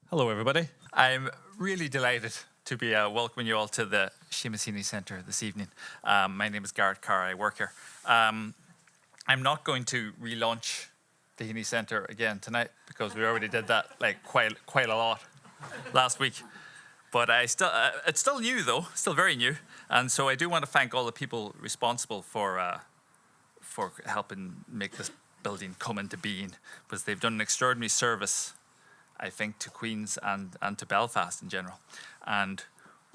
Hello, everybody. I'm really delighted to be welcoming you all to the Seamus Heaney Centre this evening. My name is Garrett Carr. I work here. I'm not going to relaunch the Heaney Centre again tonight because we already did that like quite a lot last week. But it's still new though, still very new, and so I do want to thank all the people responsible for helping make this building come into being, because they've done an extraordinary service, I think, to Queens and to Belfast in general. And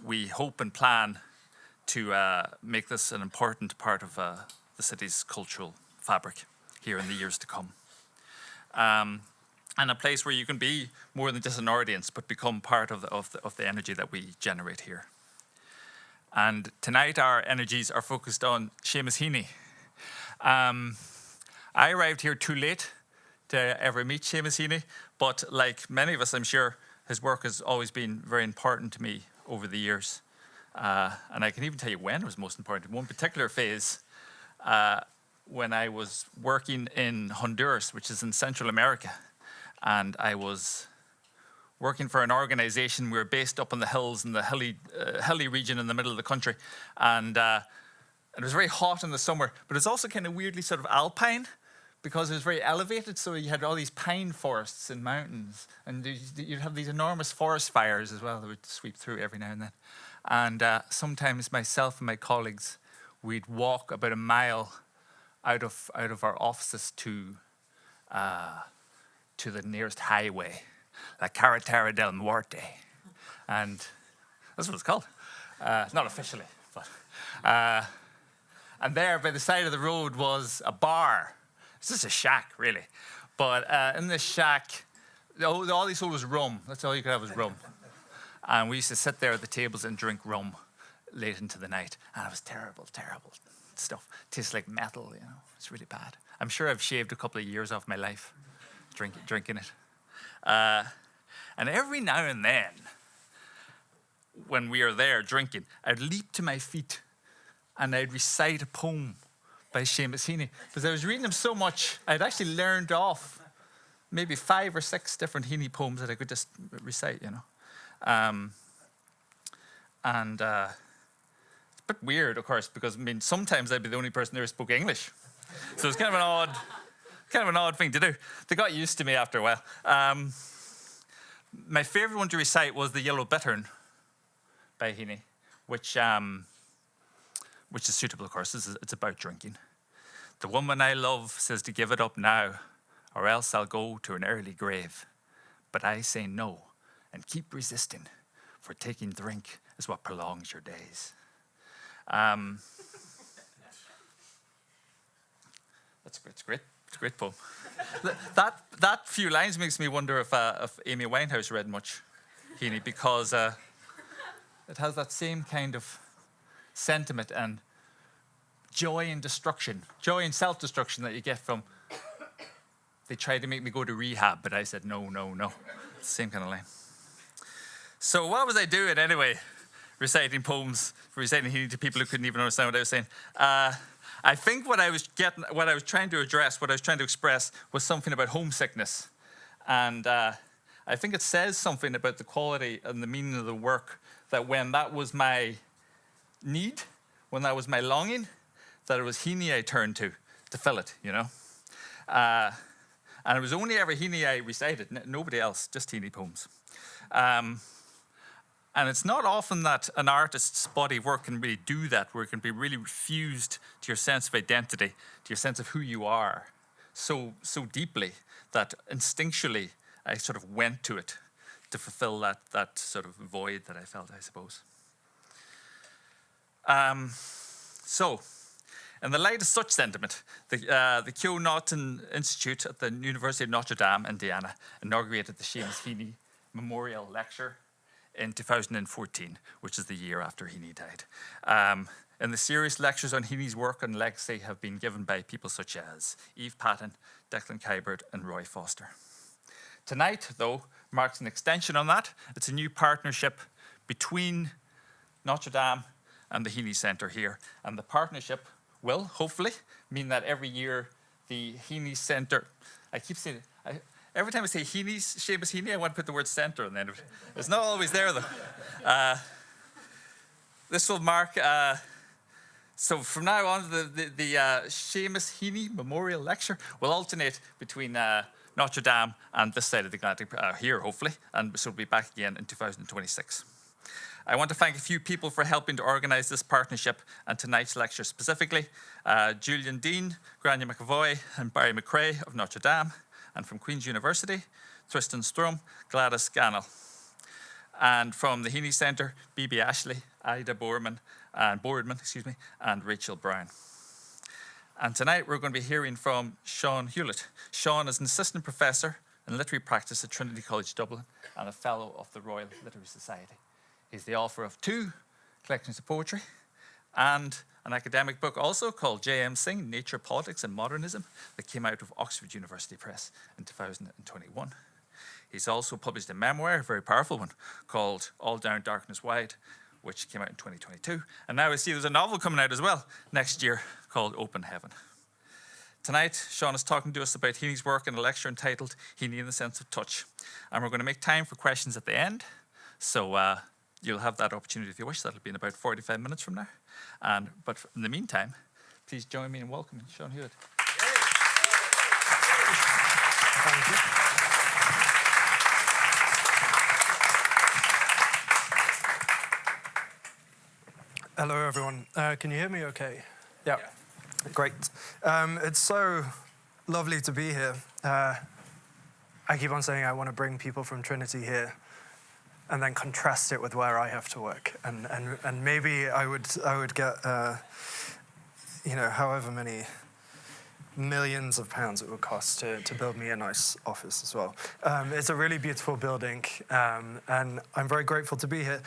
we hope and plan to make this an important part of the city's cultural fabric here in the years to come. And a place where you can be more than just an audience, but become part of the energy that we generate here. And tonight our energies are focused on Seamus Heaney. I arrived here too late to ever meet Seamus Heaney, but like many of us, I'm sure, his work has always been very important to me over the years. And I can even tell you when it was most important. In one particular phase, when I was working in Honduras, which is in Central America, and I was working for an organization. We were based up in the hills in the hilly region in the middle of the country, and it was very hot in the summer, but it was also kind of weirdly sort of alpine, because it was very elevated, so you had all these pine forests and mountains, and you'd have these enormous forest fires as well that would sweep through every now and then. And sometimes myself and my colleagues, we'd walk about a mile out of our offices to the nearest highway, La Carretera del Muerte, and that's what it's called. Not officially, but and there by the side of the road was a bar. It's just a shack, really. But in this shack, all they sold was rum. That's all you could have was rum. And we used to sit there at the tables and drink rum late into the night. And it was terrible, terrible stuff. It tastes like metal, you know. It's really bad. I'm sure I've shaved a couple of years off my life drinking it. And every now and then, when we are there drinking, I'd leap to my feet and I'd recite a poem by Seamus Heaney, because I was reading him so much, I'd actually learned off maybe 5 or 6 different Heaney poems that I could just recite, you know. It's a bit weird, of course, because I mean sometimes I'd be the only person there who spoke English, so it's kind of an odd thing to do. They got used to me after a while. My favourite one to recite was the Yellow Bittern by Heaney, which is suitable, of course. It's about drinking. The woman I love says to give it up now, or else I'll go to an early grave. But I say no, and keep resisting, for taking drink is what prolongs your days. It's great. It's a great poem. that few lines makes me wonder if Amy Winehouse read much Heaney, because it has that same kind of sentiment and joy in destruction, joy in self-destruction that you get from, they tried to make me go to rehab, but I said, no. Same kind of line. So what was I doing anyway, reciting poems, reciting Heaney to people who couldn't even understand what I was saying? I think what I was trying to express was something about homesickness. And I think it says something about the quality and the meaning of the work, that when that was my need, when that was my longing, that it was Heaney I turned to fill it, you know. And it was only ever Heaney I recited, nobody else, just Heaney poems. And it's not often that an artist's body of work can really do that, where it can be really fused to your sense of identity, to your sense of who you are, so deeply that instinctually I sort of went to it to fulfill that sort of void that I felt, I suppose. So, in the light of such sentiment, the Keough-Naughton Institute at the University of Notre Dame, Indiana, inaugurated the Seamus Heaney Memorial Lecture in 2014, which is the year after Heaney died. And the serious lectures on Heaney's work and legacy have been given by people such as Eve Patton, Declan Kybert, and Roy Foster. Tonight, though, marks an extension on that. It's a new partnership between Notre Dame and the Heaney Centre here. And the partnership will, hopefully, mean that every year the Heaney Centre, I keep saying it, every time I say Seamus Heaney, I want to put the word centre on the end of it. It's not always there, though. This will mark, so from now on, the Seamus Heaney Memorial Lecture will alternate between Notre Dame and this side of the Atlantic here, hopefully, and so we'll be back again in 2026. I want to thank a few people for helping to organise this partnership and tonight's lecture specifically. Julian Dean, Grania McAvoy and Barry McRae of Notre Dame, and from Queen's University, Tristan Strum, Gladys Gannell. And from the Heaney Centre, B.B. Ashley, Ida Boardman, and Rachel Brown. And tonight we're going to be hearing from Seán Hewitt. Seán is an assistant professor in literary practice at Trinity College Dublin and a fellow of the Royal Literary Society. He's the author of 2 collections of poetry and an academic book also called J.M. Synge, Nature, Politics and Modernism, that came out of Oxford University Press in 2021. He's also published a memoir, a very powerful one, called All Down Darkness Wide, which came out in 2022. And now I see there's a novel coming out as well next year called Open Heaven. Tonight, Seán is talking to us about Heaney's work in a lecture entitled Heaney in the Sense of Touch. And we're going to make time for questions at the end. So you'll have that opportunity if you wish. That'll be in about 45 minutes from now. But in the meantime, please join me in welcoming Seán Hewitt. Thank you. Hello, everyone. Can you hear me okay? Yeah. Great. It's so lovely to be here. I keep on saying I want to bring people from Trinity here and then contrast it with where I have to work. And maybe I would get, however many millions of pounds it would cost to build me a nice office as well. It's a really beautiful building, and I'm very grateful to be here.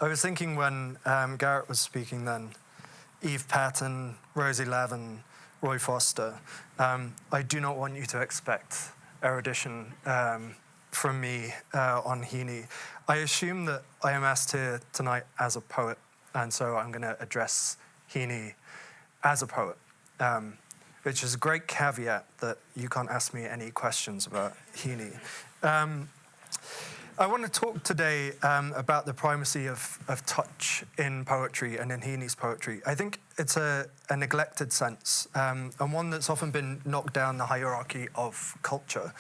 I was thinking when Garrett was speaking then, Eve Patton, Rosie Lavin, Roy Foster, I do not want you to expect erudition from me on Heaney. I assume that I am asked here tonight as a poet, and so I'm going to address Heaney as a poet, which is a great caveat that you can't ask me any questions about Heaney. I want to talk today about the primacy of touch in poetry and in Heaney's poetry. I think it's a neglected sense, and one that's often been knocked down the hierarchy of culture.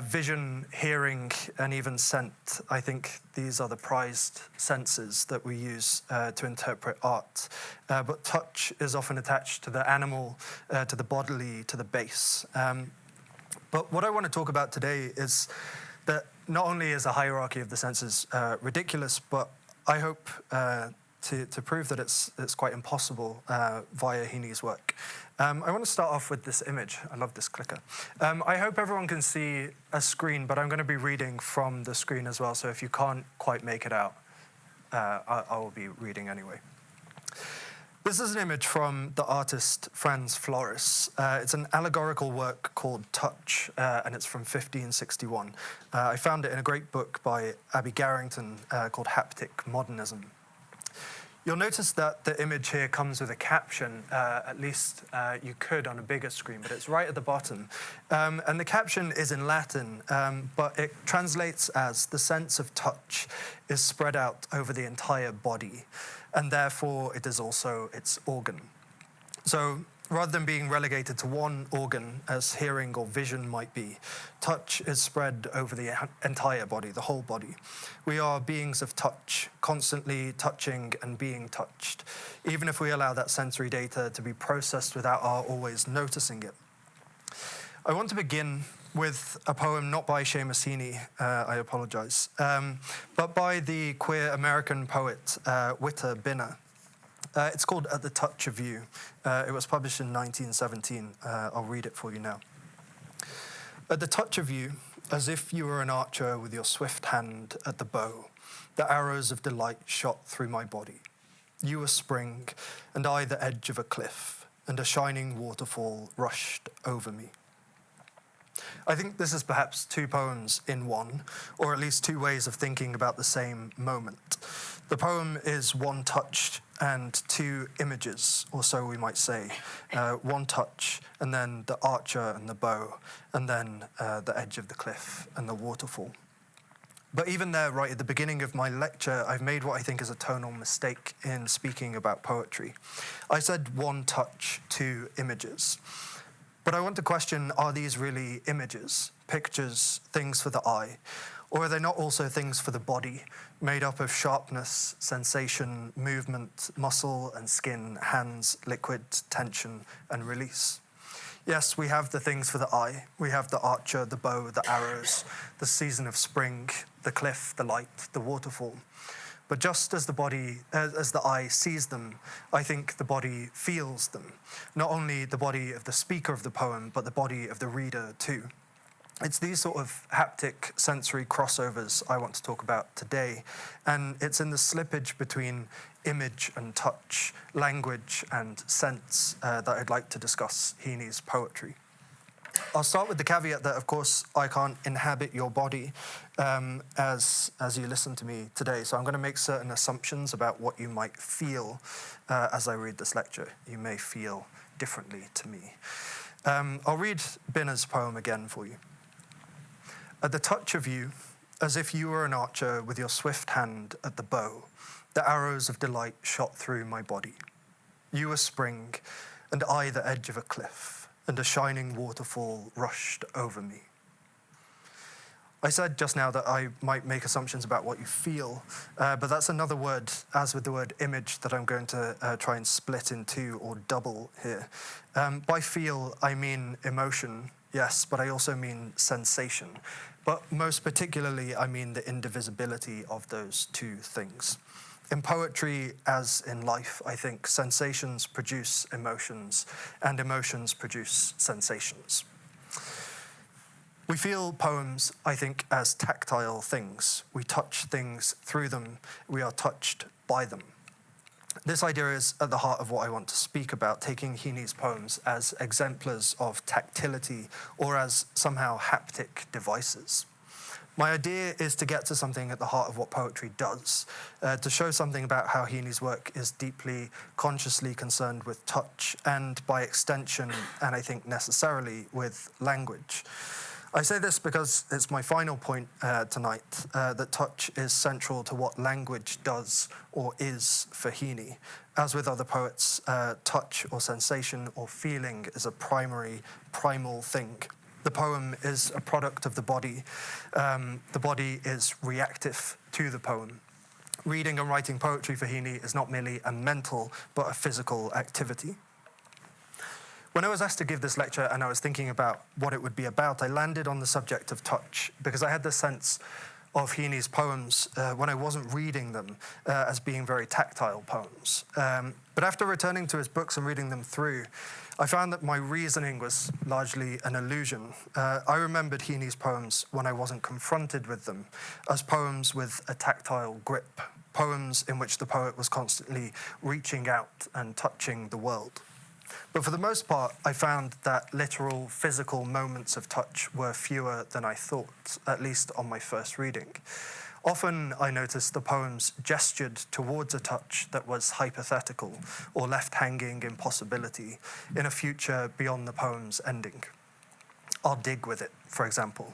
Vision, hearing, and even scent, I think these are the prized senses that we use to interpret art. But touch is often attached to the animal, to the bodily, to the base. But what I want to talk about today is that not only is the hierarchy of the senses ridiculous, but I hope to prove that it's quite impossible via Heaney's work. I want to start off with this image. I love this clicker. I hope everyone can see a screen, but I'm going to be reading from the screen as well, so if you can't quite make it out, I will be reading anyway. This is an image from the artist Franz Floris. It's an allegorical work called Touch, and it's from 1561. I found it in a great book by Abby Garrington called Haptic Modernism. You'll notice that the image here comes with a caption, at least you could on a bigger screen, but it's right at the bottom. And the caption is in Latin, but it translates as the sense of touch is spread out over the entire body, and therefore it is also its organ. So rather than being relegated to one organ, as hearing or vision might be, touch is spread over the entire body, the whole body. We are beings of touch, constantly touching and being touched, even if we allow that sensory data to be processed without our always noticing it. I want to begin with a poem not by Seamus Heaney, I apologize, but by the queer American poet Witter Bynner. It's called At the Touch of You. It was published in 1917. I'll read it for you now. At the touch of you, as if you were an archer with your swift hand at the bow, the arrows of delight shot through my body. You were spring, and I the edge of a cliff, and a shining waterfall rushed over me. I think this is perhaps two poems in one, or at least two ways of thinking about the same moment. The poem is one touch and two images, or so we might say. One touch, and then the archer and the bow, and then the edge of the cliff and the waterfall. But even there, right at the beginning of my lecture, I've made what I think is a tonal mistake in speaking about poetry. I said one touch, two images. But I want to question, are these really images, pictures, things for the eye? Or are they not also things for the body, made up of sharpness, sensation, movement, muscle and skin, hands, liquid, tension, and release? Yes, we have the things for the eye. We have the archer, the bow, the arrows, the season of spring, the cliff, the light, the waterfall. But just as the eye sees them, I think the body feels them. Not only the body of the speaker of the poem, but the body of the reader too. It's these sort of haptic sensory crossovers I want to talk about today. And it's in the slippage between image and touch, language and sense that I'd like to discuss Heaney's poetry. I'll start with the caveat that, of course, I can't inhabit your body as you listen to me today. So I'm going to make certain assumptions about what you might feel as I read this lecture. You may feel differently to me. I'll read Binner's poem again for you. At the touch of you, as if you were an archer with your swift hand at the bow, the arrows of delight shot through my body. You were spring, and I the edge of a cliff, and a shining waterfall rushed over me. I said just now that I might make assumptions about what you feel, but that's another word, as with the word image, that I'm going to try and split in two or double here. By feel, I mean emotion, yes, but I also mean sensation. But most particularly, I mean the indivisibility of those two things. In poetry, as in life, I think sensations produce emotions, and emotions produce sensations. We feel poems, I think, as tactile things. We touch things through them. We are touched by them. This idea is at the heart of what I want to speak about, taking Heaney's poems as exemplars of tactility or as somehow haptic devices. My idea is to get to something at the heart of what poetry does, to show something about how Heaney's work is deeply, consciously concerned with touch and, by extension, and I think necessarily, with language. I say this because it's my final point tonight, that touch is central to what language does or is for Heaney. As with other poets, touch or sensation or feeling is a primal thing. The poem is a product of the body. The body is reactive to the poem. Reading and writing poetry for Heaney is not merely a mental, but a physical activity. When I was asked to give this lecture and I was thinking about what it would be about, I landed on the subject of touch because I had the sense of Heaney's poems when I wasn't reading them as being very tactile poems. But after returning to his books and reading them through, I found that my reasoning was largely an illusion. I remembered Heaney's poems when I wasn't confronted with them as poems with a tactile grip, poems in which the poet was constantly reaching out and touching the world. But for the most part, I found that literal, physical moments of touch were fewer than I thought, at least on my first reading. Often I noticed the poems gestured towards a touch that was hypothetical or left hanging in possibility in a future beyond the poem's ending. I'll dig with it, for example,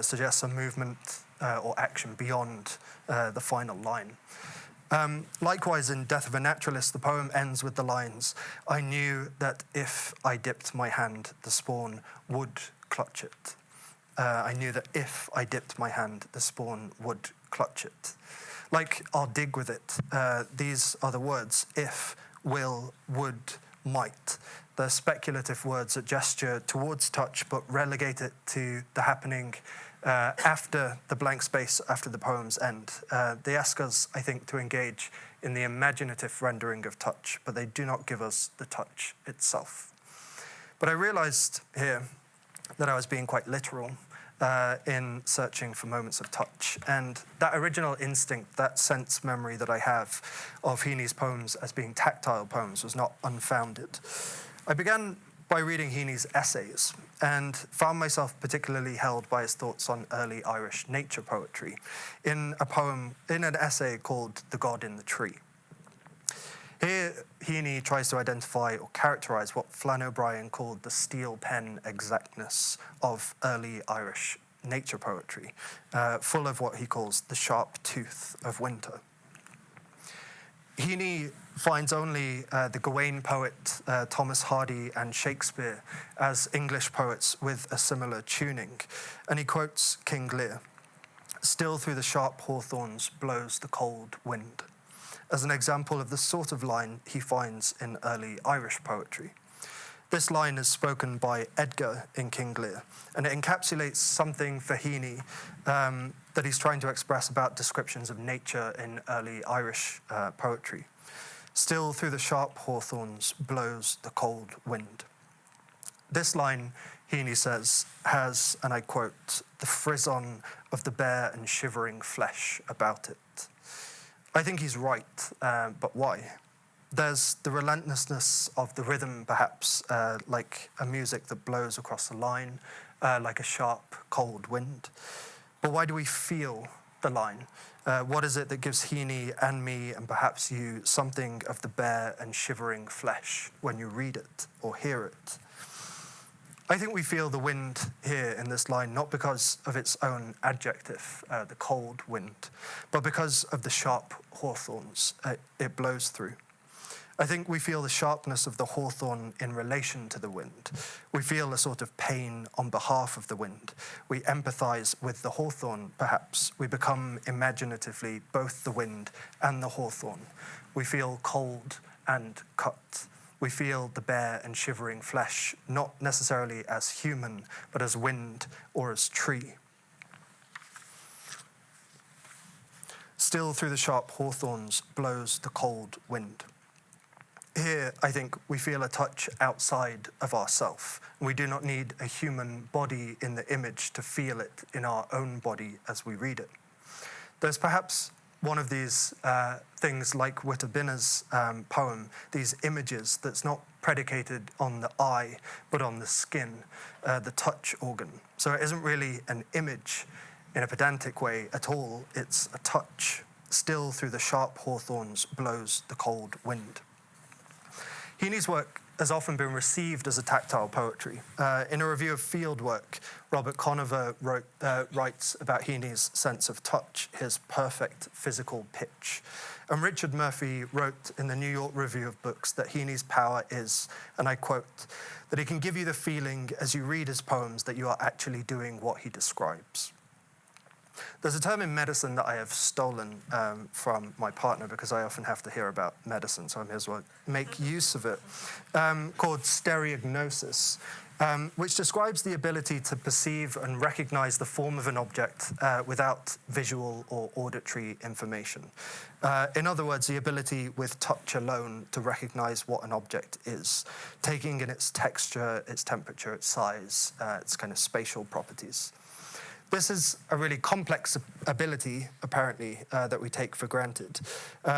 suggests a movement or action beyond the final line. Likewise, in Death of a Naturalist, the poem ends with the lines, "I knew that if I dipped my hand, the spawn would clutch it." I knew that if I dipped my hand, the spawn would clutch it. Like, I'll dig with it. These are the words, if, will, would, might. They're speculative words that gesture towards touch, but relegate it to the happening after the blank space, after the poem's end. They ask us, I think, to engage in the imaginative rendering of touch, but they do not give us the touch itself. But I realized here that I was being quite literal in searching for moments of touch. And that original instinct, that sense memory that I have of Heaney's poems as being tactile poems was not unfounded. I began by reading Heaney's essays and found myself particularly held by his thoughts on early Irish nature poetry in an essay called The God in the Tree. Here, Heaney tries to identify or characterize what Flann O'Brien called the steel pen exactness of early Irish nature poetry, full of what he calls the sharp tooth of winter. Heaney finds only the Gawain poet Thomas Hardy and Shakespeare as English poets with a similar tuning, and he quotes King Lear, "Still through the sharp hawthorns blows the cold wind," as an example of the sort of line he finds in early Irish poetry. This line is spoken by Edgar in King Lear, and it encapsulates something for Heaney that he's trying to express about descriptions of nature in early Irish poetry. "Still through the sharp hawthorns blows the cold wind." This line, Heaney says, has, and I quote, "the frisson of the bare and shivering flesh about it." I think he's right, but why? There's the relentlessness of the rhythm, perhaps, like a music that blows across the line, like a sharp, cold wind. But why do we feel the line? What is it that gives Heaney and me, and perhaps you, something of the bare and shivering flesh when you read it or hear it? I think we feel the wind here in this line not because of its own adjective, the cold wind, but because of the sharp hawthorns it blows through. I think we feel the sharpness of the hawthorn in relation to the wind. We feel a sort of pain on behalf of the wind. We empathize with the hawthorn, perhaps. We become imaginatively both the wind and the hawthorn. We feel cold and cut. We feel the bare and shivering flesh, not necessarily as human, but as wind or as tree. Still through the sharp hawthorns blows the cold wind. Here, I think, we feel a touch outside of ourself. We do not need a human body in the image to feel it in our own body as we read it. There's perhaps one of these things like Witabina's poem, these images that's not predicated on the eye, but on the skin, the touch organ. So it isn't really an image in a pedantic way at all, it's a touch. Still through the sharp hawthorns blows the cold wind. Heaney's work has often been received as a tactile poetry. In a review of field work, Robert Conover writes about Heaney's sense of touch, his perfect physical pitch. And Richard Murphy wrote in the New York Review of Books that Heaney's power is, and I quote, that he can give you the feeling as you read his poems that you are actually doing what he describes. There's a term in medicine that I have stolen from my partner because I often have to hear about medicine, so I may as well make use of it, called stereognosis, which describes the ability to perceive and recognize the form of an object without visual or auditory information. In other words, the ability with touch alone to recognize what an object is, taking in its texture, its temperature, its size, its kind of spatial properties. This is a really complex ability, apparently, that we take for granted.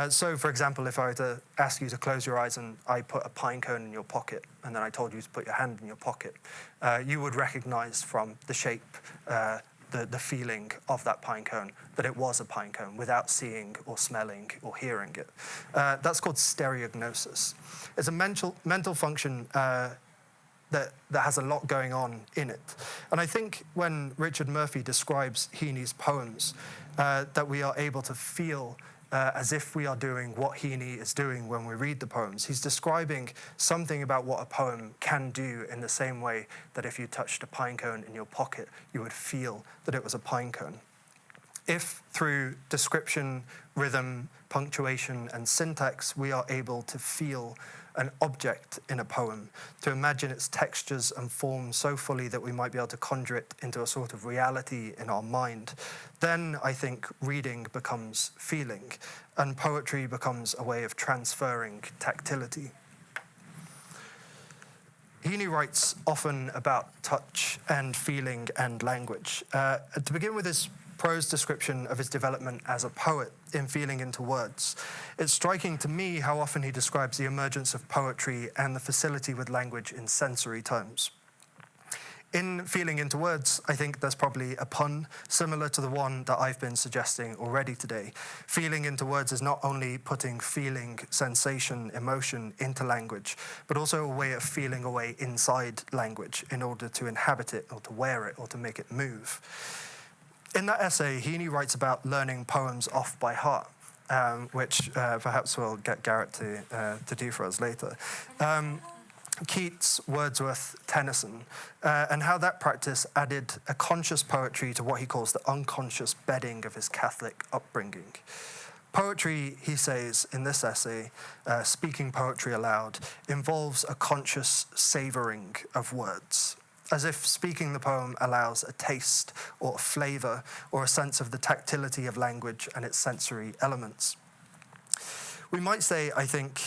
So, for example, if I were to ask you to close your eyes and I put a pine cone in your pocket, and then I told you to put your hand in your pocket, you would recognize from the shape, the feeling of that pine cone, that it was a pine cone without seeing or smelling or hearing it. That's called stereognosis. It's a mental function that has a lot going on in it. And I think when Richard Murphy describes Heaney's poems, that we are able to feel as if we are doing what Heaney is doing when we read the poems. He's describing something about what a poem can do in the same way that if you touched a pine cone in your pocket, you would feel that it was a pine cone. If through description, rhythm, punctuation, and syntax, we are able to feel an object in a poem, to imagine its textures and forms so fully that we might be able to conjure it into a sort of reality in our mind, then I think reading becomes feeling, and poetry becomes a way of transferring tactility. Heaney writes often about touch and feeling and language. To begin with his prose description of his development as a poet in Feeling into Words. It's striking to me how often he describes the emergence of poetry and the facility with language in sensory terms. In Feeling into Words, I think there's probably a pun similar to the one that I've been suggesting already today. Feeling into words is not only putting feeling, sensation, emotion into language, but also a way of feeling a way inside language in order to inhabit it or to wear it or to make it move. In that essay, Heaney writes about learning poems off by heart, which perhaps we'll get Garrett to do for us later. Keats, Wordsworth, Tennyson, and how that practice added a conscious poetry to what he calls the unconscious bedding of his Catholic upbringing. Poetry, he says in this essay, speaking poetry aloud, involves a conscious savouring of words, as if speaking the poem allows a taste or a flavour or a sense of the tactility of language and its sensory elements. We might say, I think,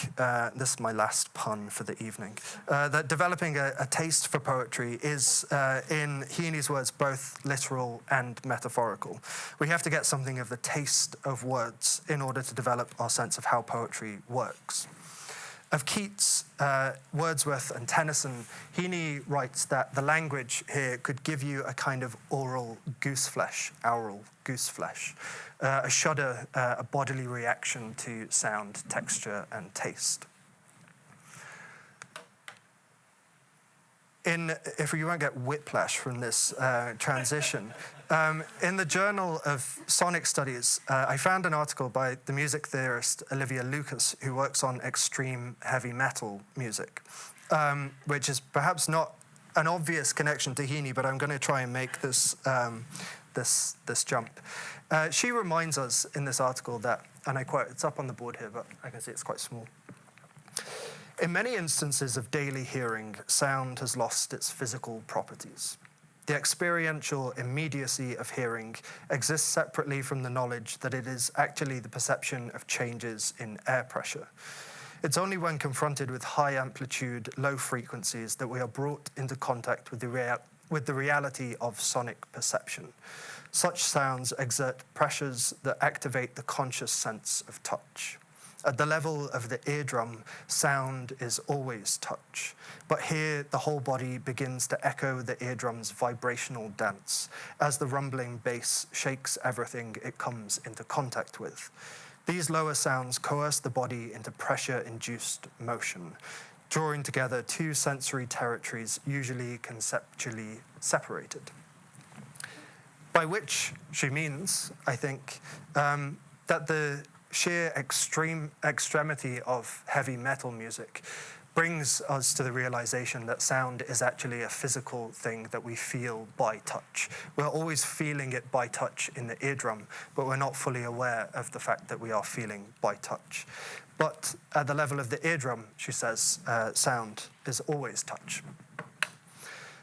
this is my last pun for the evening, that developing a taste for poetry is, in Heaney's words, both literal and metaphorical. We have to get something of the taste of words in order to develop our sense of how poetry works. Of Keats, Wordsworth and Tennyson, Heaney writes that the language here could give you a kind of aural gooseflesh, a shudder, a bodily reaction to sound, texture and taste. If you won't get whiplash from this transition, in the Journal of Sonic Studies, I found an article by the music theorist Olivia Lucas, who works on extreme heavy metal music, which is perhaps not an obvious connection to Heaney, but I'm going to try and make this jump. She reminds us in this article that, and I quote, it's up on the board here, but I can see it's quite small. In many instances of daily hearing, sound has lost its physical properties. The experiential immediacy of hearing exists separately from the knowledge that it is actually the perception of changes in air pressure. It's only when confronted with high amplitude, low frequencies that we are brought into contact with the reality of sonic perception. Such sounds exert pressures that activate the conscious sense of touch. At the level of the eardrum, sound is always touch. But here, the whole body begins to echo the eardrum's vibrational dance as the rumbling bass shakes everything it comes into contact with. These lower sounds coerce the body into pressure-induced motion, drawing together two sensory territories usually conceptually separated. By which she means, I think, that the sheer extremity of heavy metal music brings us to the realization that sound is actually a physical thing that we feel by touch. We're always feeling it by touch in the eardrum, but we're not fully aware of the fact that we are feeling by touch. But at the level of the eardrum, she says, sound is always touch.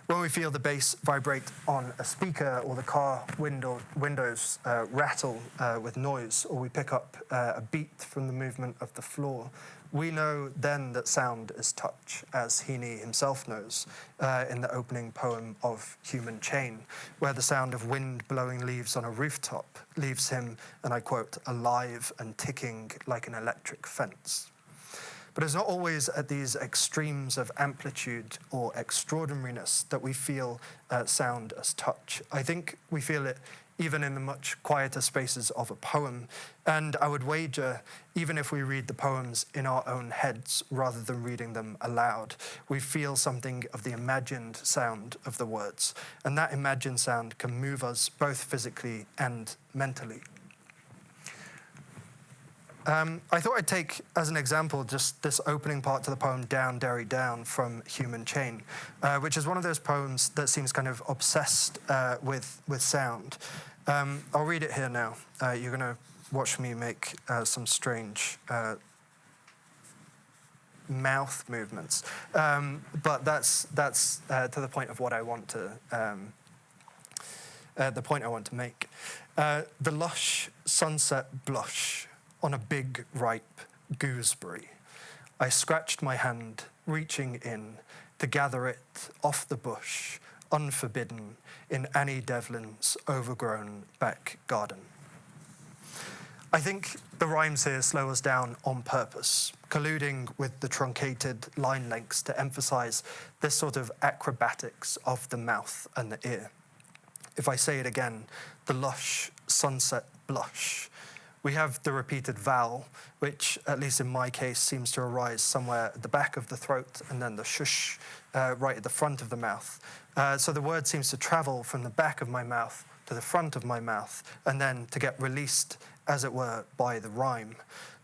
When we feel the bass vibrate on a speaker or the car windows rattle with noise, or we pick up a beat from the movement of the floor, we know then that sound is touch, as Heaney himself knows in the opening poem of Human Chain, where the sound of wind blowing leaves on a rooftop leaves him, and I quote, alive and ticking like an electric fence. But it's not always at these extremes of amplitude or extraordinariness that we feel sound as touch. I think we feel it even in the much quieter spaces of a poem. And I would wager, even if we read the poems in our own heads rather than reading them aloud, we feel something of the imagined sound of the words. And that imagined sound can move us both physically and mentally. I thought I'd take as an example just this opening part to the poem Down, Derry, Down from Human Chain, which is one of those poems that seems kind of obsessed with sound. I'll read it here now. You're going to watch me make some strange mouth movements. But that's to the point of what I want to the point I want to make. The lush sunset blush on a big, ripe gooseberry. I scratched my hand, reaching in to gather it off the bush, unforbidden, in Annie Devlin's overgrown back garden. I think the rhymes here slow us down on purpose, colluding with the truncated line lengths to emphasize this sort of acrobatics of the mouth and the ear. If I say it again, the lush sunset blush. We have the repeated vowel, which, at least in my case, seems to arise somewhere at the back of the throat, and then the shush right at the front of the mouth. So the word seems to travel from the back of my mouth to the front of my mouth, and then to get released, as it were, by the rhyme,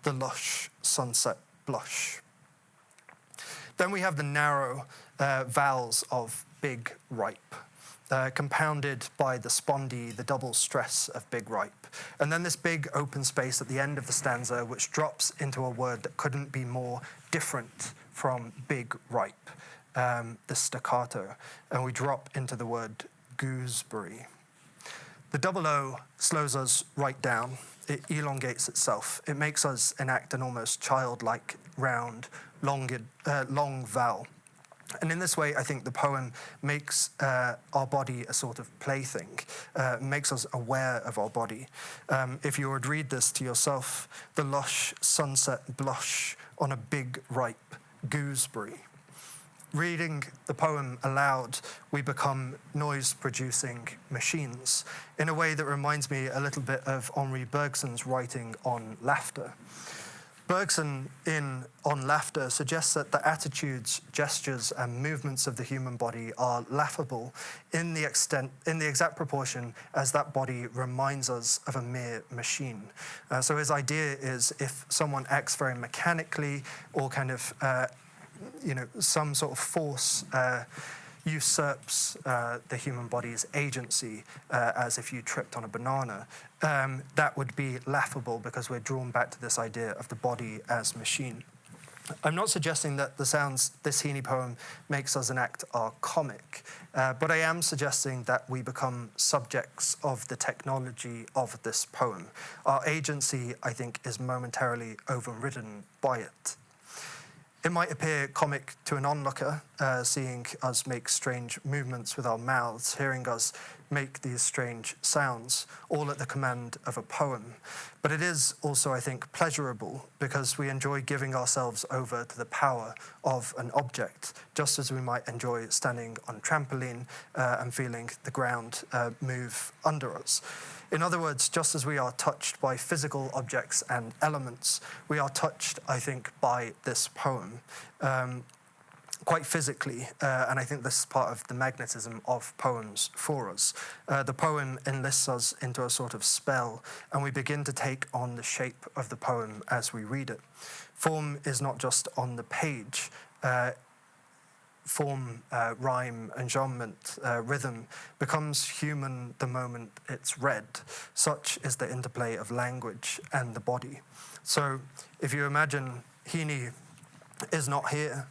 the lush sunset blush. Then we have the narrow vowels of big ripe, compounded by the spondy, the double stress of big ripe. And then this big open space at the end of the stanza, which drops into a word that couldn't be more different from big ripe, the staccato. And we drop into the word gooseberry. The double O slows us right down. It elongates itself. It makes us enact an almost childlike, round, long vowel. And in this way, I think the poem makes our body a sort of plaything, makes us aware of our body. If you would read this to yourself, the lush sunset blush on a big ripe gooseberry. Reading the poem aloud, we become noise-producing machines in a way that reminds me a little bit of Henri Bergson's writing on laughter. Bergson, on laughter, suggests that the attitudes, gestures, and movements of the human body are laughable in the exact proportion as that body reminds us of a mere machine. So his idea is if someone acts very mechanically or kind of some sort of force usurps the human body's agency, as if you tripped on a banana, that would be laughable because we're drawn back to this idea of the body as machine. I'm not suggesting that the sounds this Heaney poem makes us enact are comic, but I am suggesting that we become subjects of the technology of this poem. Our agency, I think, is momentarily overridden by it. It might appear comic to an onlooker, seeing us make strange movements with our mouths, hearing us make these strange sounds, all at the command of a poem. But it is also, I think, pleasurable because we enjoy giving ourselves over to the power of an object, just as we might enjoy standing on a trampoline and feeling the ground move under us. In other words, just as we are touched by physical objects and elements, we are touched, I think, by this poem, quite physically, and I think this is part of the magnetism of poems for us. The poem enlists us into a sort of spell, and we begin to take on the shape of the poem as we read it. Form is not just on the page. Form, rhyme, enjambment, rhythm becomes human the moment it's read. Such is the interplay of language and the body. So if you imagine Heaney is not here,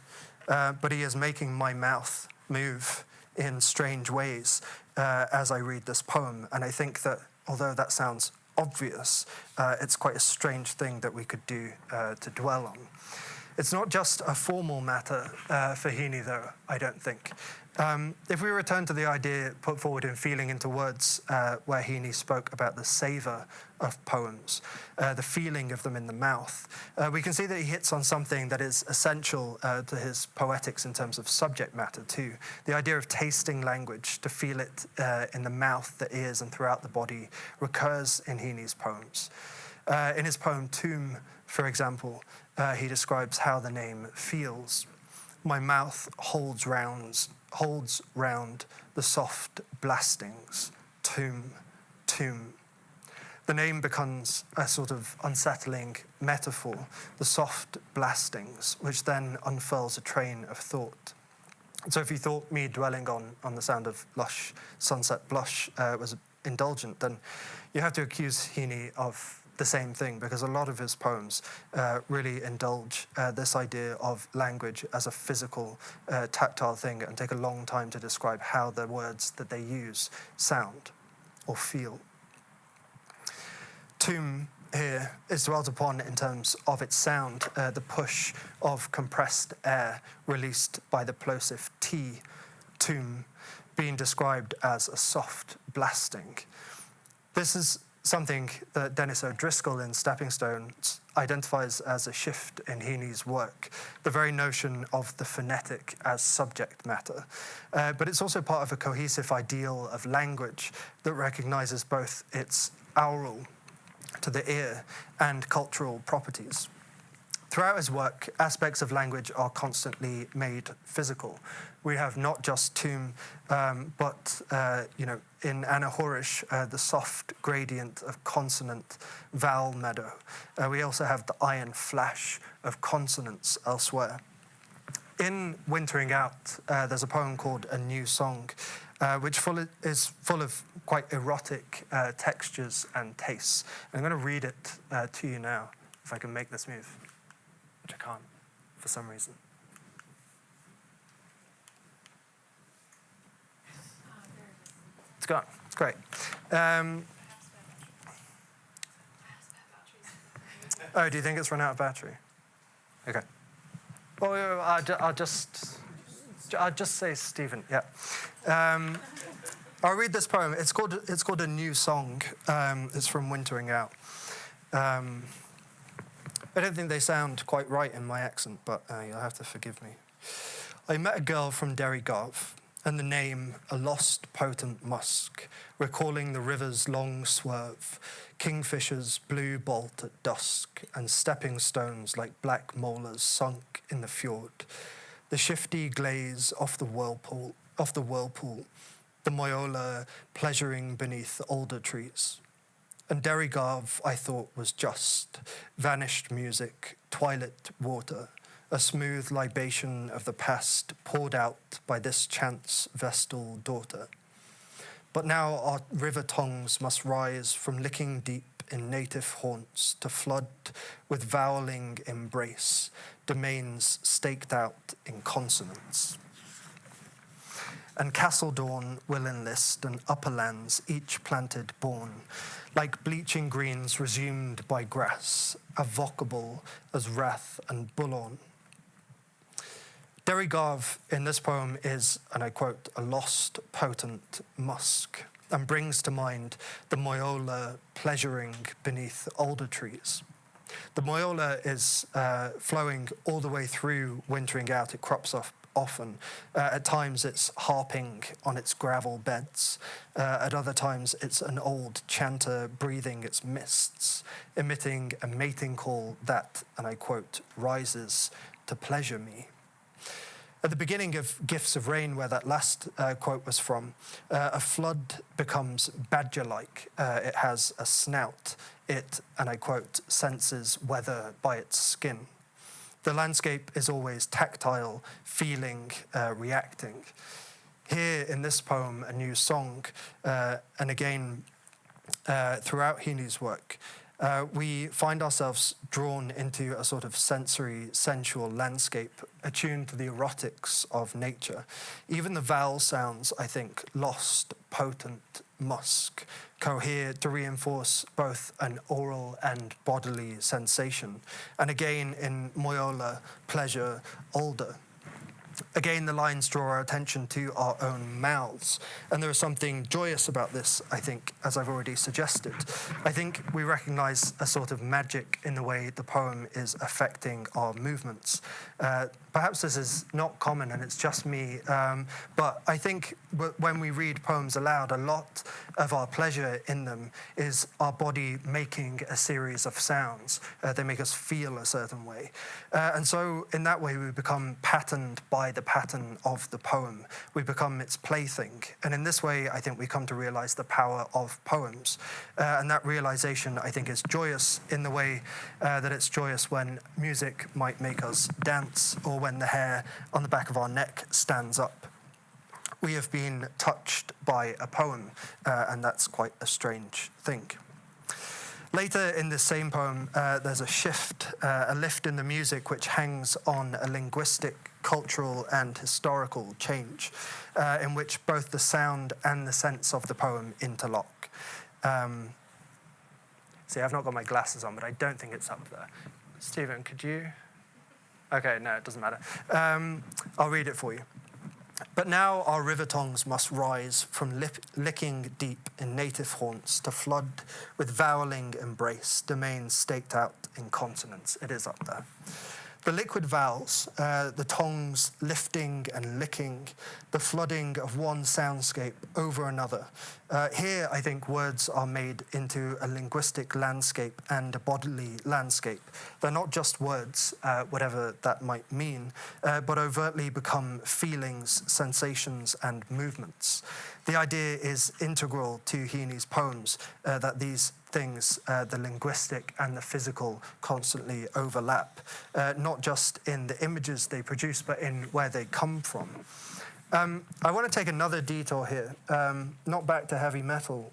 but he is making my mouth move in strange ways as I read this poem. And I think that although that sounds obvious, it's quite a strange thing that we could do to dwell on. It's not just a formal matter for Heaney, though, I don't think. If we return to the idea put forward in Feeling into Words, where Heaney spoke about the savour of poems, the feeling of them in the mouth, we can see that he hits on something that is essential to his poetics in terms of subject matter, too. The idea of tasting language, to feel it in the mouth, the ears, and throughout the body, recurs in Heaney's poems. In his poem Tomb, for example, he describes how the name feels. My mouth holds round the soft blastings, tomb, tomb. The name becomes a sort of unsettling metaphor, the soft blastings, which then unfurls a train of thought. So if you thought me dwelling on the sound of lush sunset blush was indulgent, then you have to accuse Heaney of the same thing, because a lot of his poems really indulge this idea of language as a physical, tactile thing and take a long time to describe how the words that they use sound or feel. Tomb here is dwelt upon in terms of its sound, the push of compressed air released by the plosive T, tomb, being described as a soft blasting. This is something that Dennis O'Driscoll in Stepping Stones identifies as a shift in Heaney's work, the very notion of the phonetic as subject matter. But it's also part of a cohesive ideal of language that recognizes both its aural, to the ear, and cultural properties. Throughout his work, aspects of language are constantly made physical. We have not just tomb, but in Anahorish, the soft gradient of consonant vowel meadow. We also have the iron flash of consonants elsewhere. In Wintering Out, there's a poem called A New Song, which is full of quite erotic textures and tastes. And I'm going to read it to you now, if I can make this move, which I can't for some reason. It's gone. It's great. Oh, do you think it's run out of battery? Okay. Well, I'll just say Stephen. Yeah. I'll read this poem. It's called A New Song. It's from Wintering Out. I don't think they sound quite right in my accent, but you'll have to forgive me. I met a girl from Derrygarve, and the name a lost potent musk, recalling the river's long swerve, kingfishers blue bolt at dusk, and stepping stones like black molars sunk in the fjord, the shifty glaze off the whirlpool, the Moyola pleasuring beneath alder trees. And Derrygarve, I thought, was just vanished music, twilit water, a smooth libation of the past poured out by this chance vestal daughter. But now our river tongues must rise from licking deep in native haunts to flood with voweling embrace, domains staked out in consonants. And Castledawn will enlist, and upperlands each planted born, like bleaching greens resumed by grass, avocable as wrath and bullorn. Derrygarve in this poem is, and I quote, a lost potent musk, and brings to mind the Moyola pleasuring beneath alder trees. The Moyola is flowing all the way through Wintering Out. It crops off often. At times it's harping on its gravel beds. At other times it's an old chanter breathing its mists, emitting a mating call that, and I quote, rises to pleasure me. At the beginning of Gifts of Rain, where that last quote was from, a flood becomes badger-like. It has a snout. It, and I quote, senses weather by its skin. The landscape is always tactile, feeling, reacting. Here in this poem, A New Song, and again throughout Heaney's work, we find ourselves drawn into a sort of sensory, sensual landscape, attuned to the erotics of nature. Even the vowel sounds, I think, lost, potent, musk, cohere to reinforce both an oral and bodily sensation. And again, in Moyola, pleasure, alder. Again, the lines draw our attention to our own mouths. And there is something joyous about this, I think, as I've already suggested. I think we recognize a sort of magic in the way the poem is affecting our movements. Perhaps this is not common and it's just me, but I think when we read poems aloud, a lot of our pleasure in them is our body making a series of sounds. They make us feel a certain way. And so in that way, we become patterned by the pattern of the poem. We become its plaything. And in this way, I think we come to realize the power of poems. And that realization, I think, is joyous in the way that it's joyous when music might make us dance or when the hair on the back of our neck stands up. We have been touched by a poem, and that's quite a strange thing. Later in this same poem, there's a shift, a lift in the music which hangs on a linguistic, cultural and historical change, in which both the sound and the sense of the poem interlock. See, I've not got my glasses on, but I don't think it's up there. Stephen, could you? Okay, no, it doesn't matter. I'll read it for you. But now our river tongues must rise from licking deep in native haunts to flood with voweling embrace, domains staked out in consonants. It is up there. The liquid vowels, the tongues lifting and licking, the flooding of one soundscape over another. Here, I think words are made into a linguistic landscape and a bodily landscape. They're not just words, whatever that might mean, but overtly become feelings, sensations, and movements. The idea is integral to Heaney's poems, that these things, the linguistic and the physical, constantly overlap, not just in the images they produce, but in where they come from. I want to take another detour here, not back to heavy metal,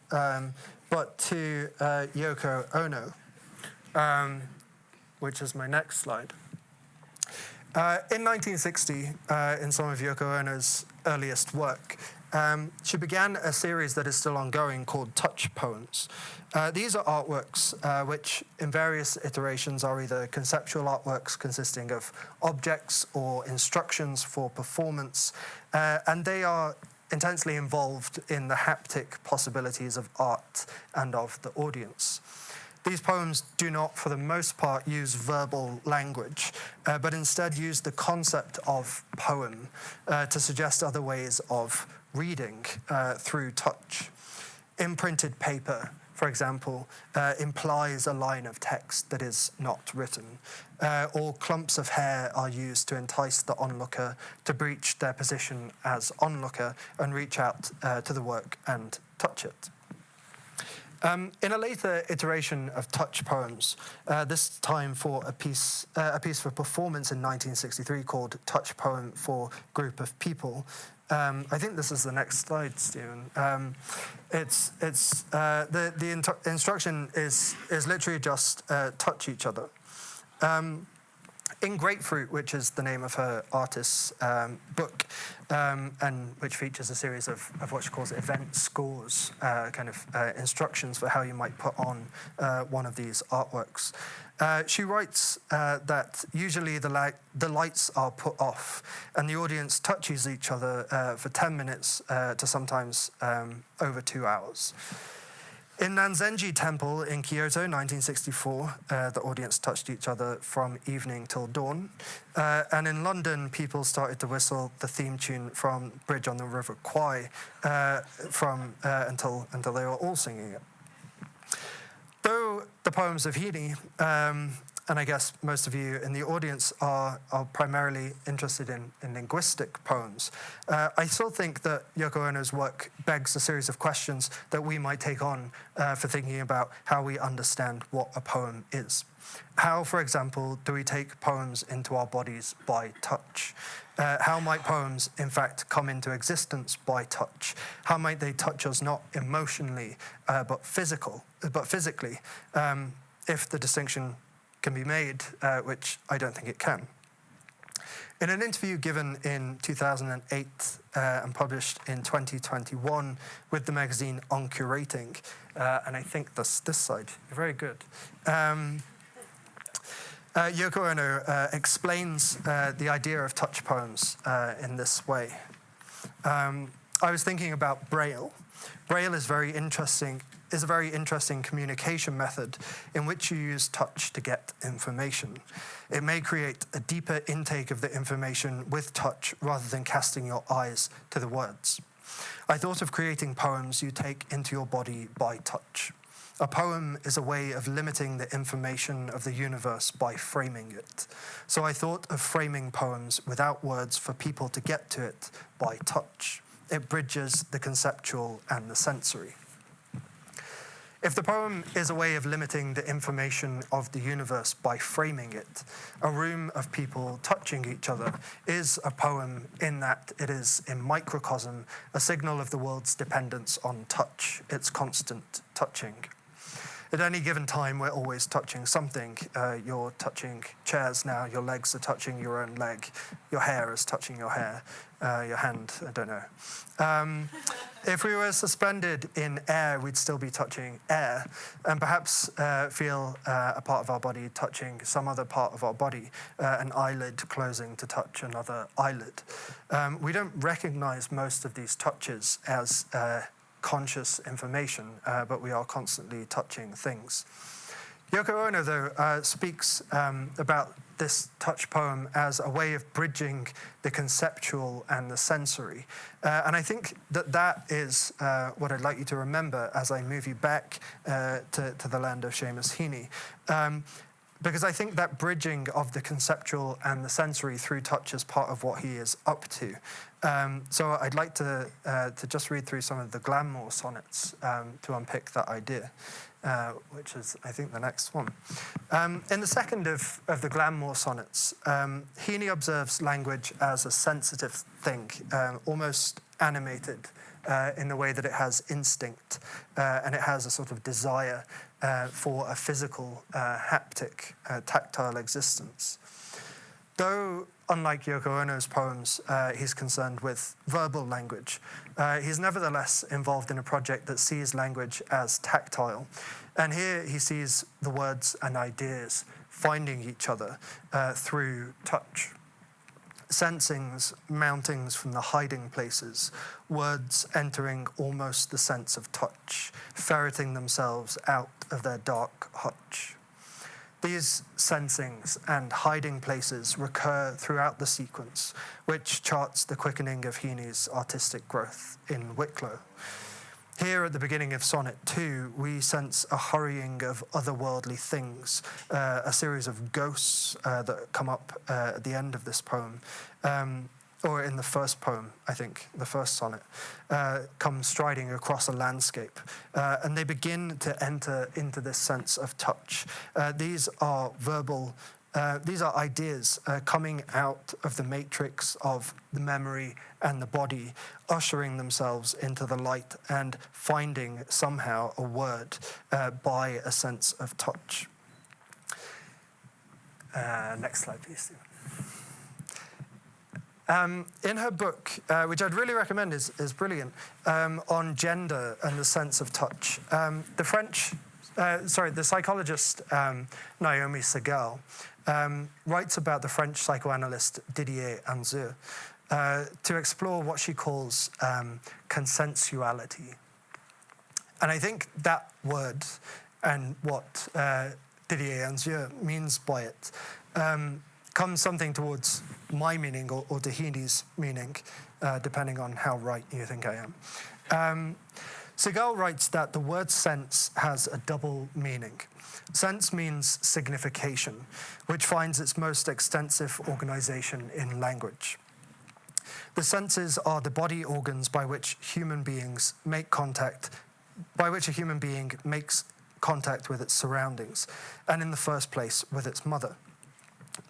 but to Yoko Ono, which is my next slide. In 1960, in some of Yoko Ono's earliest work, she began a series that is still ongoing called Touch Poems. These are artworks which, in various iterations, are either conceptual artworks consisting of objects or instructions for performance, and they are intensely involved in the haptic possibilities of art and of the audience. These poems do not, for the most part, use verbal language, but instead use the concept of poem to suggest other ways of reading through touch. Imprinted paper, for example, implies a line of text that is not written, or clumps of hair are used to entice the onlooker to breach their position as onlooker and reach out to the work and touch it. In a later iteration of touch poems, this time for a piece for performance in 1963 called Touch Poem for Group of People. I think this is the next slide, Stephen. The instruction is literally just touch each other. In Grapefruit, which is the name of her artist's book, and which features a series of what she calls event scores, instructions for how you might put on one of these artworks. She writes that usually the lights are put off and the audience touches each other for 10 minutes to sometimes over 2 hours. In Nanzenji Temple in Kyoto, 1964, the audience touched each other from evening till dawn. And in London, people started to whistle the theme tune from Bridge on the River Kwai until they were all singing it. Though the poems of Heaney, and I guess most of you in the audience are primarily interested in linguistic poems, I still think that Yoko Ono's work begs a series of questions that we might take on for thinking about how we understand what a poem is. How, for example, do we take poems into our bodies by touch? How might poems, in fact, come into existence by touch? How might they touch us not emotionally, but physically, if the distinction can be made, which I don't think it can. In an interview given in 2008 and published in 2021 with the magazine On Curating, and I think this side, you're very good, Yoko Ono explains the idea of touch poems in this way. I was thinking about Braille. Braille is a very interesting communication method in which you use touch to get information. It may create a deeper intake of the information with touch rather than casting your eyes to the words. I thought of creating poems you take into your body by touch. A poem is a way of limiting the information of the universe by framing it. So I thought of framing poems without words for people to get to it by touch. It bridges the conceptual and the sensory. If the poem is a way of limiting the information of the universe by framing it, a room of people touching each other is a poem in that it is, in microcosm, a signal of the world's dependence on touch, its constant touching. At any given time, we're always touching something. You're touching chairs now, your legs are touching your own leg, your hair is touching your hair, your hand, I don't know. If we were suspended in air, we'd still be touching air, and perhaps feel a part of our body touching some other part of our body, an eyelid closing to touch another eyelid. We don't recognize most of these touches as conscious information, but we are constantly touching things. Yoko Ono, though, speaks about this touch poem as a way of bridging the conceptual and the sensory. And I think that is what I'd like you to remember as I move you back to the land of Seamus Heaney. Because I think that bridging of the conceptual and the sensory through touch is part of what he is up to. So I'd like to just read through some of the Glamour sonnets to unpick that idea. Which is, I think, the next one. In the second of the Glamour sonnets, Heaney observes language as a sensitive thing, almost animated in the way that it has instinct, and it has a sort of desire for a physical, haptic, tactile existence. Though, unlike Yoko Ono's poems, he's concerned with verbal language, he's nevertheless involved in a project that sees language as tactile. And here he sees the words and ideas finding each other through touch. Sensings, mountings from the hiding places, words entering almost the sense of touch, ferreting themselves out of their dark hutch. These sensings and hiding places recur throughout the sequence, which charts the quickening of Heaney's artistic growth in Wicklow. Here at the beginning of Sonnet 2, we sense a hurrying of otherworldly things, a series of ghosts that come up at the end of this poem, or in the first poem, I think, the first sonnet, come striding across a landscape. And they begin to enter into this sense of touch. These are ideas coming out of the matrix of the memory and the body, ushering themselves into the light and finding somehow a word by a sense of touch. Next slide, please. In her book, which I'd really recommend, is brilliant, on gender and the sense of touch, the psychologist Naomi Segal writes about the French psychoanalyst Didier Anzur to explore what she calls consensuality. And I think that word and what Didier Anzur means by it comes something towards my meaning or to Heaney's meaning, depending on how right you think I am. Segal writes that the word sense has a double meaning. Sense means signification, which finds its most extensive organization in language. The senses are the body organs by which human beings make contact, by which a human being makes contact with its surroundings, and in the first place with its mother.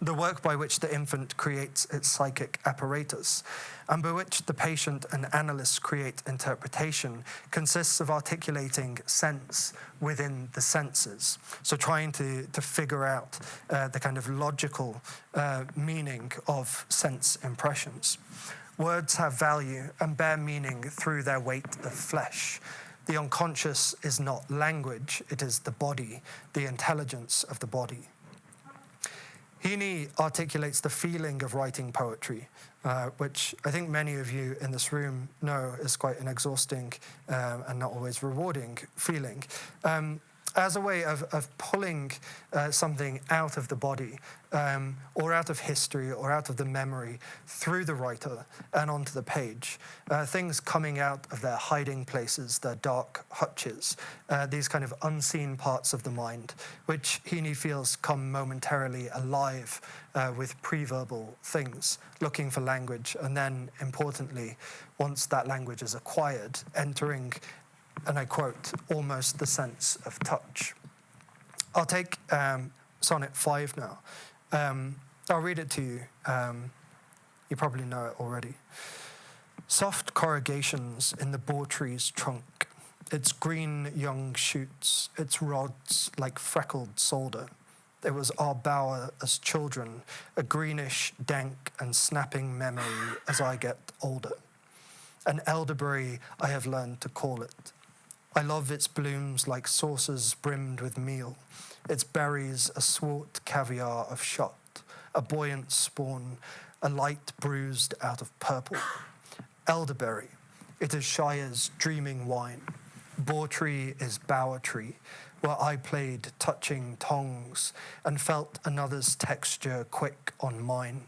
The work by which the infant creates its psychic apparatus, and by which the patient and analyst create interpretation, consists of articulating sense within the senses. So trying to figure out the kind of logical meaning of sense impressions. Words have value and bear meaning through their weight of flesh. The unconscious is not language, it is the body, the intelligence of the body. Heaney articulates the feeling of writing poetry, which I think many of you in this room know is quite an exhausting and not always rewarding feeling, as a way of pulling something out of the body or out of history or out of the memory through the writer and onto the page. Things coming out of their hiding places, their dark hutches, these kind of unseen parts of the mind, which Heaney feels come momentarily alive with pre-verbal things, looking for language, and then, importantly, once that language is acquired, entering, and I quote, almost the sense of touch. I'll take Sonnet 5 now. I'll read it to you. You probably know it already. Soft corrugations in the boar tree's trunk, its green young shoots, its rods like freckled solder. It was our bower as children, a greenish, dank and snapping memory as I get older. An elderberry I have learned to call it. I love its blooms like saucers brimmed with meal, its berries a swart caviar of shot, a buoyant spawn, a light bruised out of purple. Elderberry, it is Shire's dreaming wine. Boar tree is bower tree, where I played touching tongs and felt another's texture quick on mine.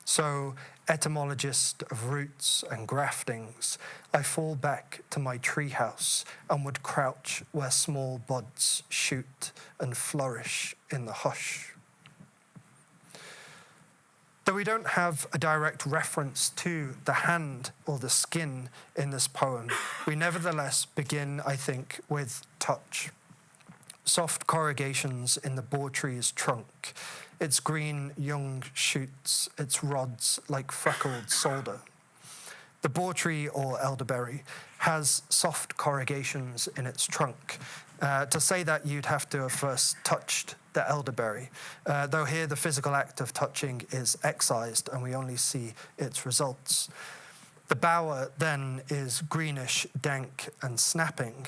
So, etymologist of roots and graftings, I fall back to my treehouse and would crouch where small buds shoot and flourish in the hush. Though we don't have a direct reference to the hand or the skin in this poem, we nevertheless begin, I think, with touch. Soft corrugations in the boar tree's trunk, its green young shoots, its rods like freckled solder. The boar tree or elderberry has soft corrugations in its trunk. To say that, you'd have to have first touched the elderberry, though here the physical act of touching is excised and we only see its results. The bower then is greenish, dank and snapping,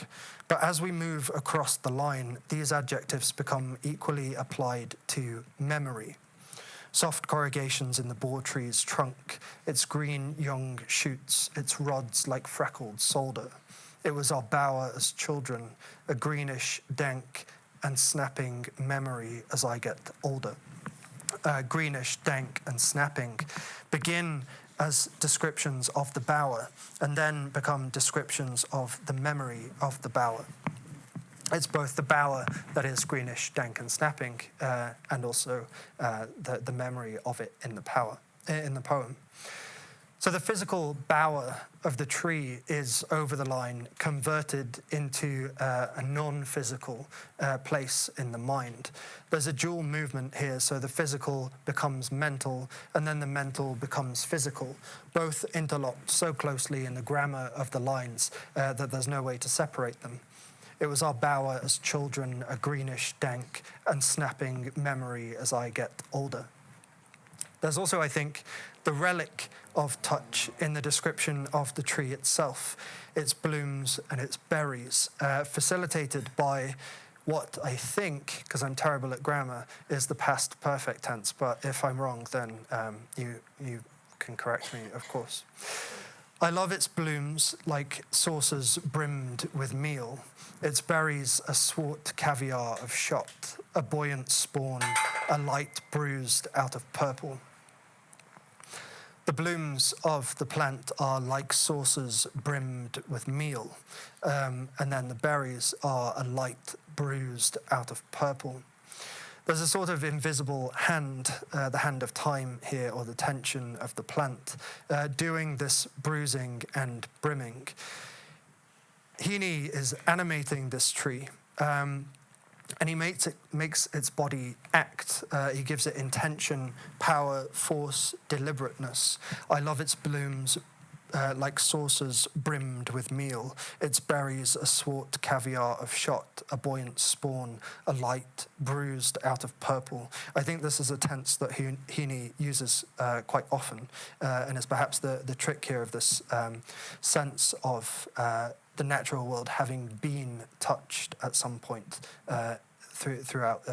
but as we move across the line, these adjectives become equally applied to memory. Soft corrugations in the boar tree's trunk, its green young shoots, its rods like freckled solder. It was our bower as children, a greenish, dank and snapping memory as I get older. Greenish, dank and snapping begin as descriptions of the bower and then become descriptions of the memory of the bower. It's both the bower that is greenish, dank and snapping and also the memory of it in the poem. So the physical bower of the tree is, over the line, converted into a non-physical place in the mind. There's a dual movement here, so the physical becomes mental, and then the mental becomes physical, both interlocked so closely in the grammar of the lines that there's no way to separate them. It was our bower as children, a greenish, dank and snapping memory as I get older. There's also, I think, the relic of touch in the description of the tree itself, its blooms and its berries, facilitated by what I think, because I'm terrible at grammar, is the past perfect tense. But if I'm wrong, then you can correct me, of course. I love its blooms like saucers brimmed with meal, its berries a swart caviar of shot, a buoyant spawn, a light bruised out of purple. The blooms of the plant are like saucers brimmed with meal, and then the berries are a light bruised out of purple. There's a sort of invisible hand, the hand of time here, or the tension of the plant, doing this bruising and brimming. Heaney is animating this tree, and he makes its body act. He gives it intention, power, force, deliberateness. I love its blooms like saucers brimmed with meal, its berries a swart caviar of shot, a buoyant spawn, a light bruised out of purple. I think this is a tense that Heaney uses quite often, and is perhaps the trick here of this sense of the natural world having been touched at some point throughout,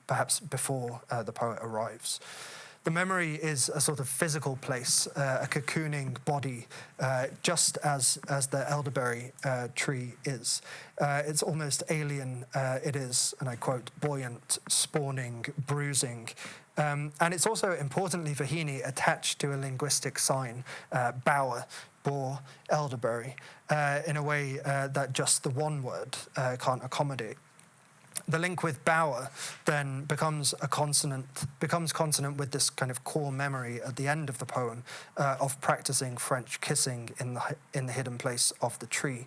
perhaps before the poet arrives. The memory is a sort of physical place, a cocooning body, just as the elderberry tree is. It's almost alien. It is, and I quote, buoyant, spawning, bruising. And it's also, importantly for Heaney, attached to a linguistic sign, bower, boar, elderberry, in a way that just the one word can't accommodate. The link with bower then becomes consonant with this kind of core memory at the end of the poem of practicing French kissing in the hidden place of the tree.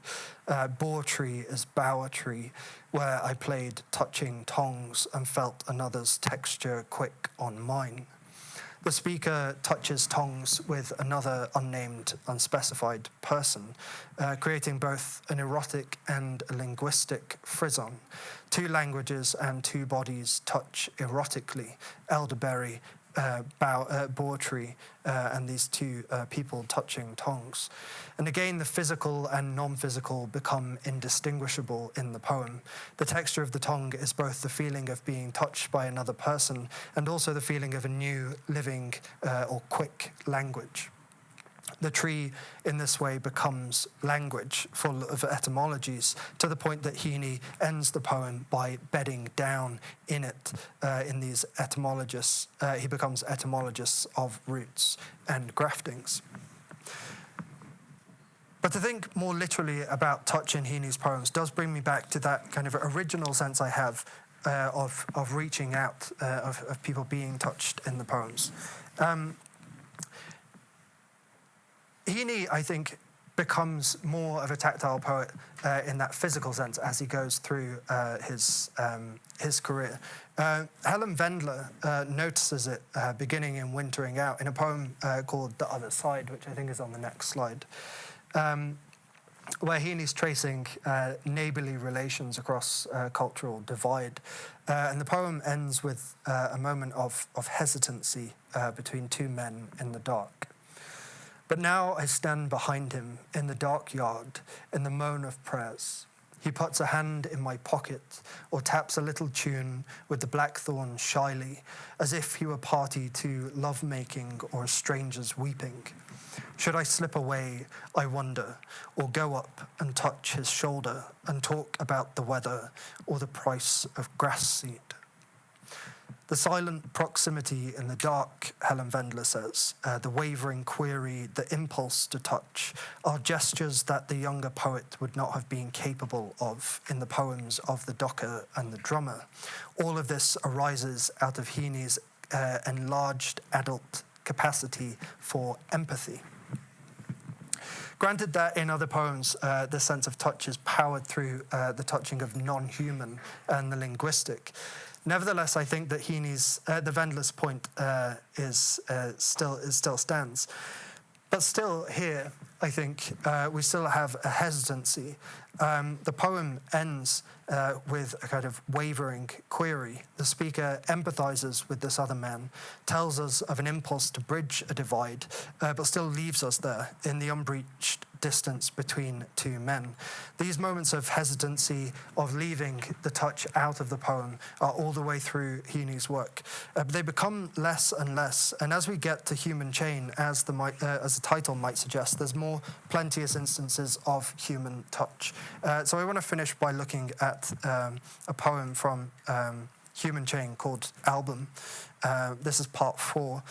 Boar tree is bower tree, where I played touching tongs and felt another's texture quick on mine. The speaker touches tongs with another unnamed, unspecified person, creating both an erotic and a linguistic frisson. Two languages and two bodies touch erotically, elderberry boar tree and these two people touching tongs. And again, the physical and non-physical become indistinguishable in the poem. The texture of the tongue is both the feeling of being touched by another person and also the feeling of a new, living or quick language. The tree, in this way, becomes language full of etymologies, to the point that Heaney ends the poem by bedding down in it, in these etymologists. He becomes etymologists of roots and graftings. But to think more literally about touch in Heaney's poems does bring me back to that kind of original sense I have of reaching out, of people being touched in the poems. Heaney, I think, becomes more of a tactile poet in that physical sense as he goes through his career. Helen Vendler notices it beginning in Wintering Out in a poem called The Other Side, which I think is on the next slide, where Heaney's tracing neighbourly relations across cultural divide. And the poem ends with a moment of hesitancy between two men in the dark. But now I stand behind him in the dark yard, in the moan of prayers. He puts a hand in my pocket or taps a little tune with the blackthorn shyly, as if he were party to love-making or a stranger's weeping. Should I slip away, I wonder, or go up and touch his shoulder and talk about the weather or the price of grass seed? The silent proximity in the dark, Helen Vendler says, the wavering query, the impulse to touch, are gestures that the younger poet would not have been capable of in the poems of the docker and the drummer. All of this arises out of Heaney's enlarged adult capacity for empathy. Granted that in other poems, this sense of touch is powered through the touching of non-human and the linguistic. Nevertheless, I think that Heaney's, the Vendler's point still stands. But still here, I think we still have a hesitancy. The poem ends with a kind of wavering query. The speaker empathizes with this other man, tells us of an impulse to bridge a divide, but still leaves us there in the unbreached distance between two men. These moments of hesitancy, of leaving the touch out of the poem, are all the way through Heaney's work. But they become less and less, and as we get to Human Chain, as the title might suggest, there's more plenteous instances of human touch. So I want to finish by looking at a poem from Human Chain called Album. This is part 4,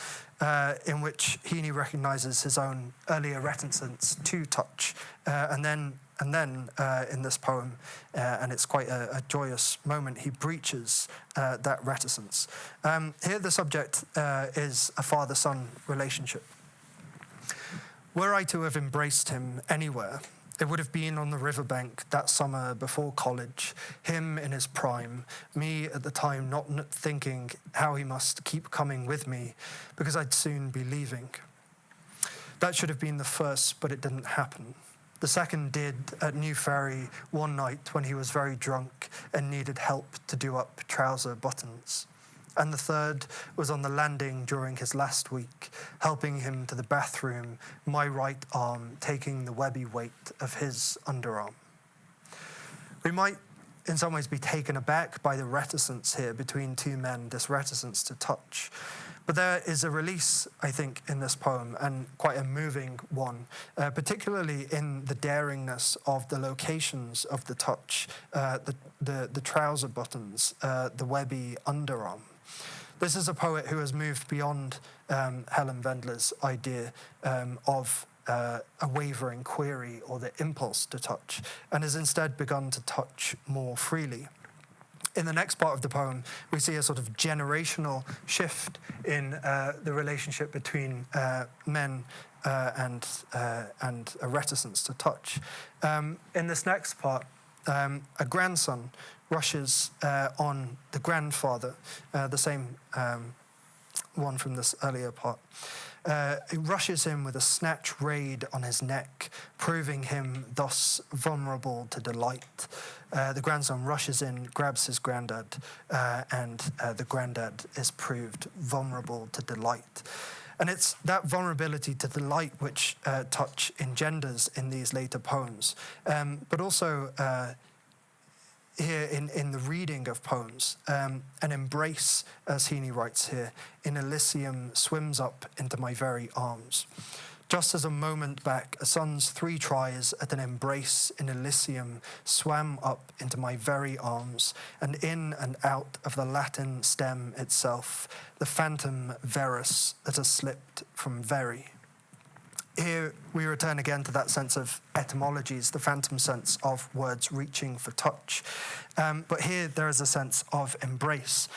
in which Heaney recognises his own earlier reticence to touch, and then in this poem, and it's quite a joyous moment, he breaches that reticence. Here the subject is a father-son relationship. Were I to have embraced him anywhere, it would have been on the riverbank that summer before college, him in his prime, me at the time not thinking how he must keep coming with me because I'd soon be leaving. That should have been the first, but it didn't happen. The second did at New Ferry one night when he was very drunk and needed help to do up trouser buttons. And the third was on the landing during his last week, helping him to the bathroom, my right arm taking the webby weight of his underarm. We might in some ways be taken aback by the reticence here between two men, this reticence to touch. But there is a release, I think, in this poem, and quite a moving one, particularly in the daringness of the locations of the touch, the trouser buttons, the webby underarm. This is a poet who has moved beyond Helen Vendler's idea of a wavering query or the impulse to touch, and has instead begun to touch more freely. In the next part of the poem, we see a sort of generational shift in the relationship between men and a reticence to touch. In this next part, a grandson rushes on the grandfather, the same one from this earlier part. It rushes in with a snatch raid on his neck, proving him thus vulnerable to delight. The grandson rushes in, grabs his granddad, and the granddad is proved vulnerable to delight. And it's that vulnerability to delight which touch engenders in these later poems, but also here in the reading of poems, an embrace, as Heaney writes here, in Elysium swims up into my very arms. Just as a moment back, a son's 3 tries at an embrace in Elysium swam up into my very arms, and in and out of the Latin stem itself, the phantom verus that has slipped from very. Here we return again to that sense of etymologies, the phantom sense of words reaching for touch. But here there is a sense of embrace,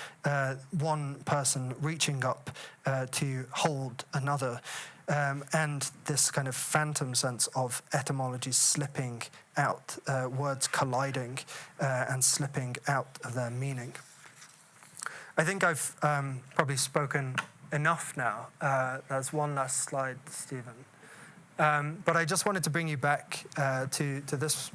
one person reaching up to hold another, and this kind of phantom sense of etymologies slipping out, words colliding and slipping out of their meaning. I think I've probably spoken enough now. There's one last slide, Stephen. But I just wanted to bring you back to this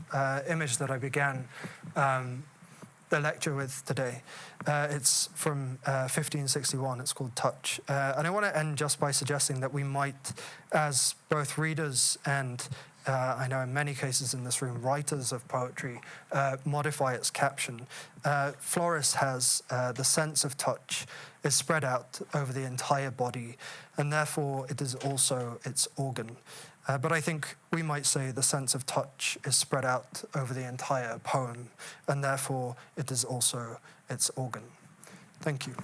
image that I began the lecture with today. It's from 1561. It's called Touch. And I want to end just by suggesting that we might, as both readers and I know in many cases in this room, writers of poetry, modify its caption. Floris has the sense of touch is spread out over the entire body, and therefore it is also its organ. But I think we might say the sense of touch is spread out over the entire poem, and therefore it is also its organ. Thank you.